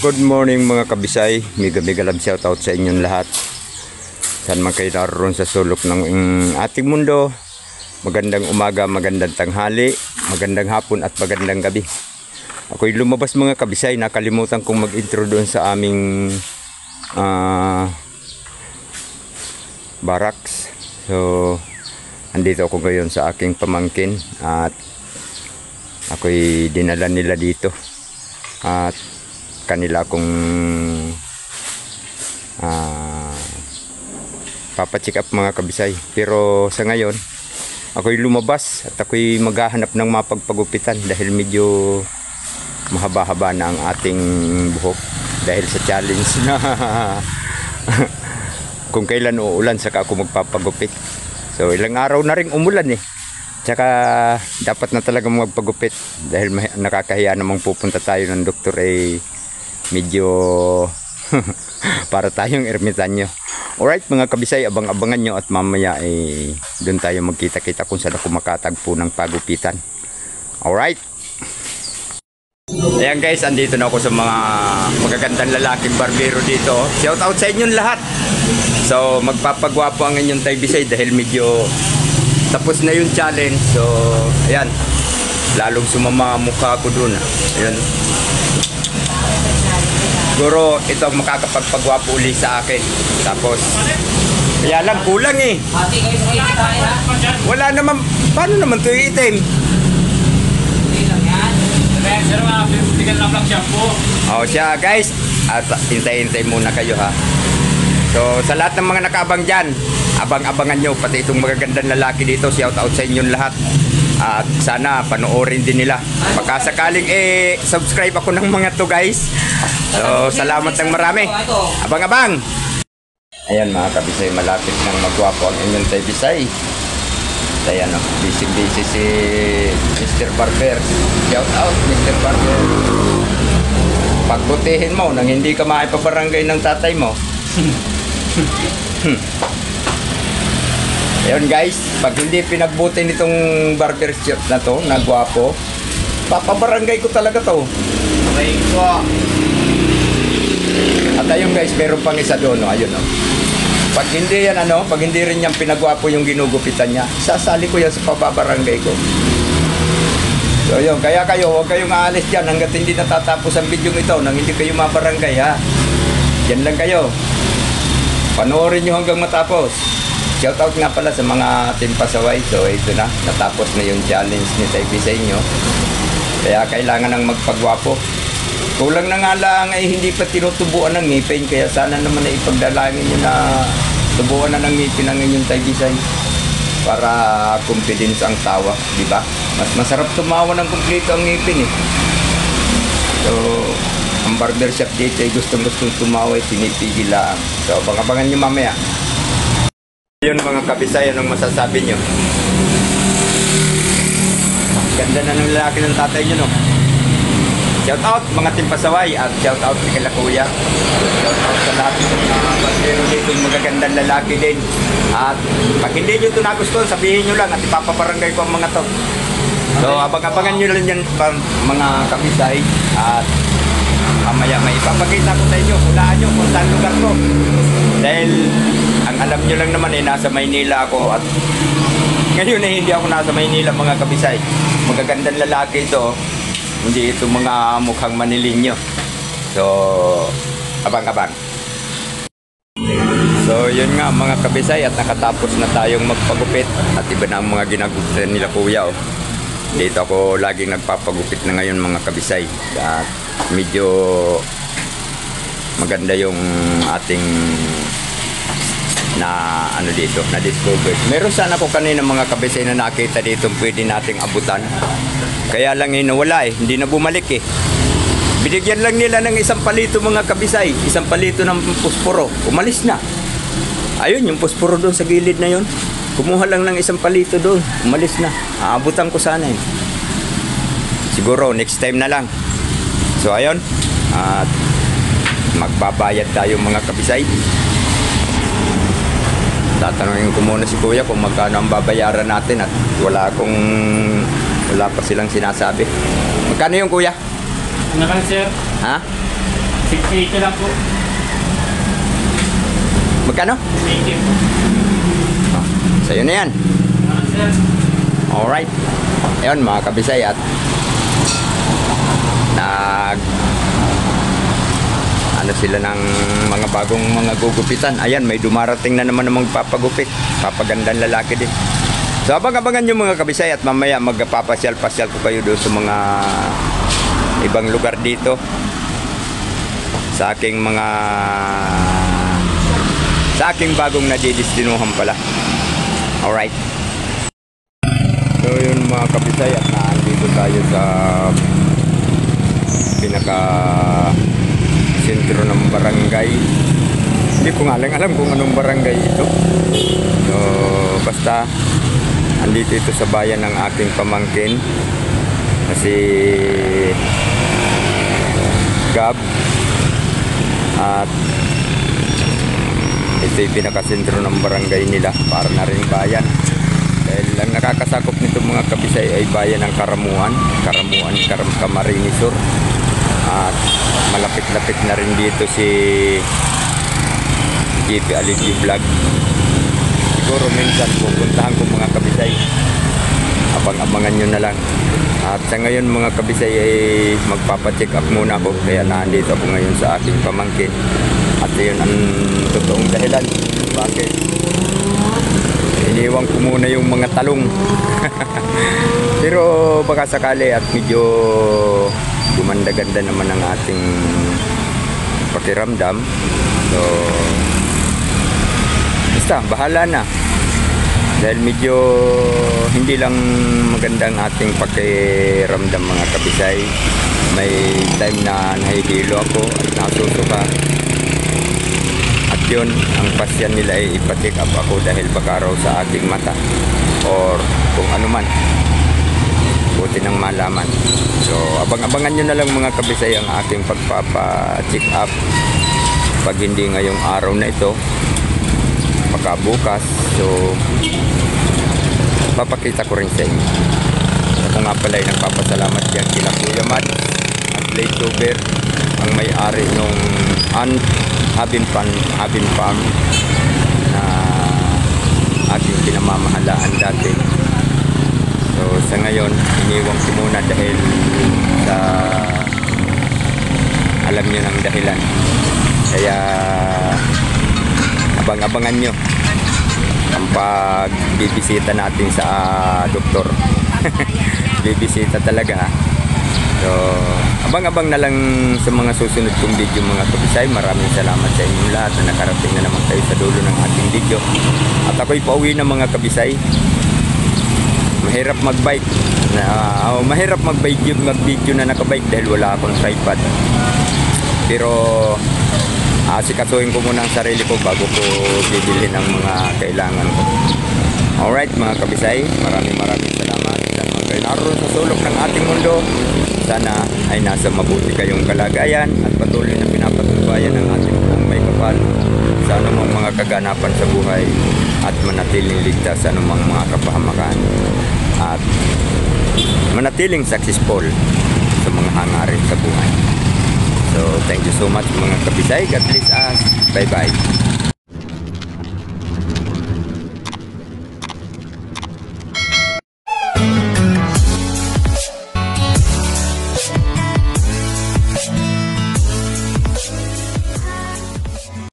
Good morning mga kabisay, mega love shoutout sa inyong lahat. Saan man kayo naroon sa sulok ng ating mundo. Magandang umaga, magandang tanghali, magandang hapon at magandang gabi. Ako'y lumabas mga kabisay, nakalimutan kong mag-intro doon sa aming barracks. So, andito ako ngayon sa aking pamangkin at ako'y dinala nila dito. At kanila kung papacheck up mga kabisay. Pero sa ngayon ako'y lumabas at ako'y maghahanap ng mapagpagupitan dahil medyo mahaba-haba na ang ating buhok dahil sa challenge na kung kailan uulan saka ako magpapagupit. So ilang araw na rin umulan tsaka dapat na talaga magpagupit dahil nakakahiya namang pupunta tayo ng doktor medyo para tayong ermitanyo. Alright mga kabisay, abang-abangan nyo at mamaya doon tayo magkita-kita kung saan ako makatagpo ng pagupitan. Alright. Ayan guys, andito na ako sa mga magagandang lalaking barbero dito. Shout out sa inyong lahat. So magpapagwapo ang inyong taybisay dahil medyo tapos na yung challenge. So ayan, lalong sumama mukha ko doon. Ayan. Siguro ito ang makakapagpagwapo uli sa akin. Tapos kaya lang kulang wala naman. Paano naman ito iitim? O siya guys, at hintay-hintay muna kayo ha. So sa lahat ng mga nakaabang dyan, abang-abangan nyo pati itong magagandang lalaki dito. Shout out sa inyong lahat. At sana panoorin din nila. Pagkasakaling subscribe ako ng mga to guys. So salamat ng marami. Abang-abang. Ayan mga kabisay, malapit nang magwapo ang inyong taybisay. Ayan busy si Mr. Barber. Shout out Mr. Barber. Pagbutihin mo nang hindi ka maipabarangay ng tatay mo. Ayun guys, pag hindi pinagbuti nitong barber shop na to, na gwapo, papabarangay ko talaga to. Okay ko. At ayun guys, meron pang isa doon, ayun Pag hindi yan pag hindi rin yan pinagwapo yung ginugupitan niya, sasali ko yan sa pababarangay ko. So yun, kaya kayo, huwag kayong aalis dyan hanggat hindi natatapos ang video ito, nang hindi kayo mabarangay ha. Yan lang kayo. Panoorin nyo hanggang matapos. Shoutout nga pala sa mga team pasaway. So ito na, natapos na yung challenge ni Taybi sa inyo. Kaya kailangan ng magpagwapo. Kulang na nga lang hindi pa tinutubuan ng ngipin. Kaya sana naman na ipagdalangin nyo na tubuan na ng ngipin ang inyong Taybi para confidence ang tawa, di ba? Mas masarap tumawa ng kumpleto ang ngipin So ang barbershop dito gustong tumawa pinipigil lang. So abang-abangan nyo mamaya. Yun mga kabisay, anong masasabi nyo? Ganda na ng lalaki ng tatay nyo Shout out mga timpasaway at shout out kay Kuya. Shout out sa lahat ng mga barbero dito, magagandang lalaki din. At pag hindi nyo ito nagustuhan, sabihin nyo lang at ipapabarangay ko ang mga to. So abang-abangan nyo lang yan mga kabisay. At mamaya may ipapakita ko sa inyo, hulaan nyo kung saan lugar ko. Dahil ang alam nyo lang naman nasa Maynila ako at ngayon hindi ako nasa Maynila mga kabisay. Magagandang lalaki ito, hindi ito mga mukhang Manilinyo. So abang-abang. So yun nga mga kabisay, at nakatapos na tayong magpagupit at iba na ang mga ginagupitan nila kuya Dito ako laging nagpapagupit na ngayon mga kabisay. At medyo maganda yung ating na dito, na discover. Meron sana ko kanina mga kabisay na nakita dito pwede nating abutan. Kaya lang nawala hindi na bumalik Binigyan lang nila ng isang palito mga kabisay, isang palito ng pusporo. Umalis na. Ayun yung pusporo doon sa gilid na yun. Kumuha lang ng isang palito doon. Umalis na. Aabutan ko sana Siguro next time na lang. So ayun. At magbabayad tayo mga kabisay. Tatanungin ko muna si kuya kung magkano ang babayaran natin at wala pa silang sinasabi. Magkano yung kuya? Ano ka sir? Ha? 680 lang po. Magkano? 80 po. Sa'yo na yan. Sir. Alright. Ayun mga kabisay, at ano sila ng mga bagong mga gugupitan. Ayan, may dumarating na naman ng magpapagupit. Papagandang lalaki din. So abang-abangan nyo mga kabisay, at mamaya magpapasyal-pasyal ko kayo doon sa mga ibang lugar dito sa aking bagong nadidestinuhan pala. Alright. So yun mga kabisay, at naandito tayo sa pinaka sentro ng barangay. Hindi ko nga lang alam kung anong barangay ito. So basta andito ito sa bayan ng aking pamangkin kasi Gab, at ito yung pinakasentro ng barangay nila, para na rin bayan. Dahil ang nakakasakop nito mga kabisay ay bayan ng Karamuan, Camarines Sur. At malapit-lapit na rin dito si JP Aligi Vlog. Siguro minsan pupuntahan ko mga kabisay. Abang-abangan nyo na lang. At sa ngayon mga kabisay ay magpapacheck up muna ako. Kaya nandito ako ngayon sa aking pamangkin. At yun ang totoong dahilan. Bakit? Iniwan ko muna yung mga talong. Pero baka sakali at medyo gumanda-ganda naman ang ating pakiramdam. So basta bahala na. Dahil medyo hindi lang magandang ating pakiramdam mga kabisay. May time na nahihilo ako at nasusuka. At yun, ang pasyan nila ay ipatik up ako dahil baka raw sa aking mata or kung ano man. Buti nang malaman. So abang-abangan nyo na lang mga kabisay ang aking pagpapa-check up. Pag hindi ngayong araw na ito, baka bukas. So papakita ko rin sa inyo. Ako nga pala ay nagpapasalamat yan kila Kuya Matt at Playtober, ang may-ari nung Habin Farm na aking pinamamahalaan dati. So sa ngayon iniwan ko muna dahil sa alam nyo ng dahilan. Kaya abang-abangan nyo ang pagbibisita natin sa doktor. Bibisita talaga. So abang-abang na lang sa mga susunod kong video mga kabisay. Maraming salamat sa inyong lahat na nakarating na naman kayo sa dulo ng ating video. At ako'y pauwi na mga kabisay. Mahirap mag-bike mag-video na naka-bike dahil wala akong tripod. Pero asikasuhin ko muna ang sarili ko bago ko bibili ng mga kailangan ko. Alright mga kabisay, maraming salamat sa mga kayo naroon sa sulok ng ating mundo. Sana ay nasa mabuti kayong kalagayan at patuloy na pinapatubayan ng ating may kapal sa anumang mga kaganapan sa buhay at manatiling ligtas sa anumang mga kapahamakan at manatiling successful sa mga hangarin sa buhay. So thank you so much mga kabisay. God bless us. Bye bye.